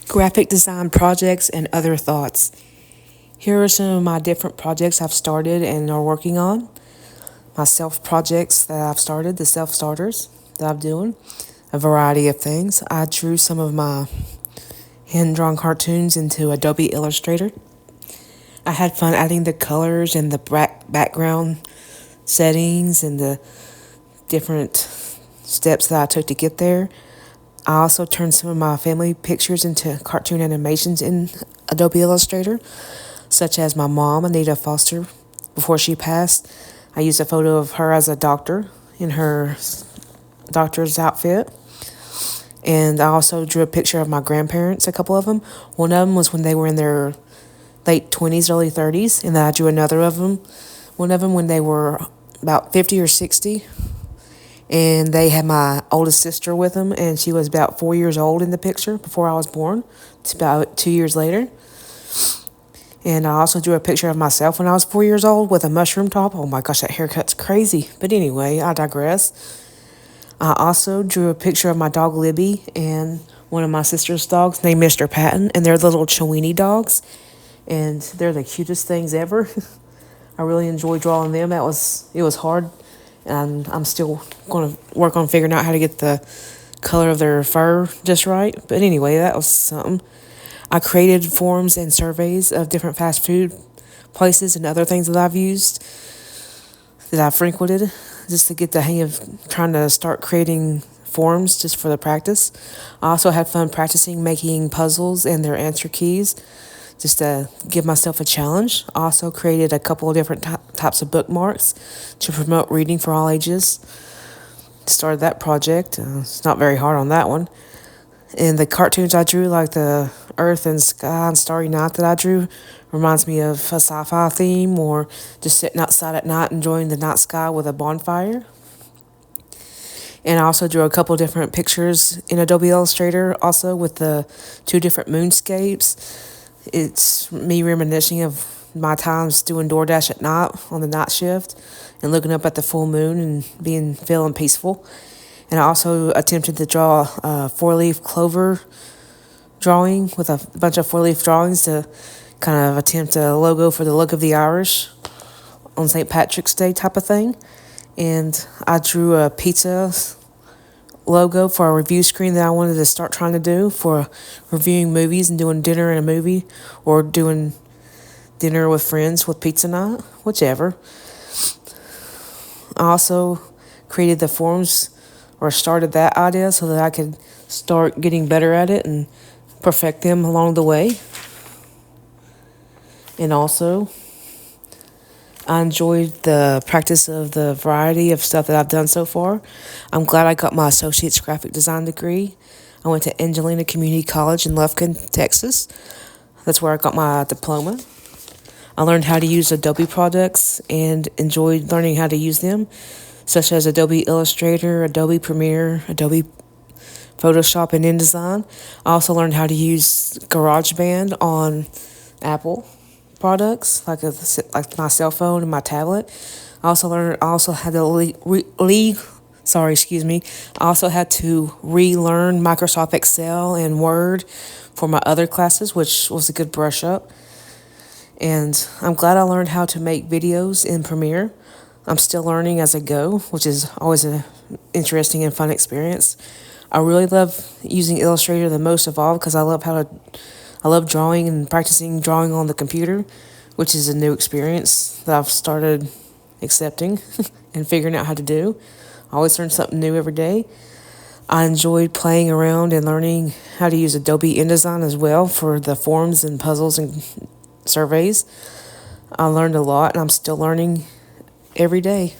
graphic design projects, and other thoughts. Here are some of my different projects I've started and are working on. My self projects that I've started, the self starters that I'm doing, a variety of things. I drew some of my hand drawn cartoons into Adobe Illustrator. I had fun adding the colors and the background settings and the different steps that I took to get there. I also turned some of my family pictures into cartoon animations in Adobe Illustrator, such as my mom, Anita Foster, before she passed. I used a photo of her as a doctor in her doctor's outfit. And I also drew a picture of my grandparents, a couple of them. One of them was when they were in their late 20s, early 30s. And then I drew another of them, one of them when they were about 50 or 60. And they had my oldest sister with them, and she was about 4 years old in the picture before I was born. It's about 2 years later. And I also drew a picture of myself when I was 4 years old with a mushroom top. Oh my gosh, that haircut's crazy. But anyway, I digress. I also drew a picture of my dog Libby and one of my sister's dogs named Mr. Patton, and they're little Chiweenie dogs. And they're the cutest things ever. I really enjoyed drawing them. It was hard. And I'm still going to work on figuring out how to get the color of their fur just right. But anyway, that was something. I created forms and surveys of different fast food places and other things that I've used, that I've frequented, just to get the hang of trying to start creating forms just for the practice. I also had fun practicing making puzzles and their answer keys, just to give myself a challenge. I also created a couple of different types of bookmarks to promote reading for all ages. Started that project. It's not very hard on that one. And the cartoons I drew, like the Earth and Sky and Starry Night that I drew, reminds me of a sci-fi theme, or just sitting outside at night enjoying the night sky with a bonfire. And I also drew a couple different pictures in Adobe Illustrator, also with the 2 different moonscapes. It's me reminiscing of my times doing DoorDash at night on the night shift and looking up at the full moon and feeling peaceful. And I also attempted to draw a 4-leaf clover drawing with a bunch of 4-leaf drawings to kind of attempt a logo for the look of the Irish on St. Patrick's Day type of thing. And I drew a pizza logo for a review screen that I wanted to start trying to do for reviewing movies and doing dinner in a movie, or doing dinner with friends with pizza night, whichever. I also created the forms, or started that idea, so that I could start getting better at it and perfect them along the way. And also, I enjoyed the practice of the variety of stuff that I've done so far. I'm glad I got my associate's graphic design degree. I went to Angelina Community College in Lufkin, Texas. That's where I got my diploma. I learned how to use Adobe products and enjoyed learning how to use them, such as Adobe Illustrator, Adobe Premiere, Adobe Photoshop, and InDesign. I also learned how to use GarageBand on Apple products, like my cell phone and my tablet. I also had to relearn Microsoft Excel and Word for my other classes, which was a good brush up. And I'm glad I learned how to make videos in Premiere. I'm still learning as I go, which is always an interesting and fun experience. I really love using Illustrator the most of all, because I love drawing and practicing drawing on the computer, which is a new experience that I've started accepting and figuring out how to do. I always learn something new every day. I enjoyed playing around and learning how to use Adobe InDesign as well for the forms and puzzles and surveys. I learned a lot, and I'm still learning every day.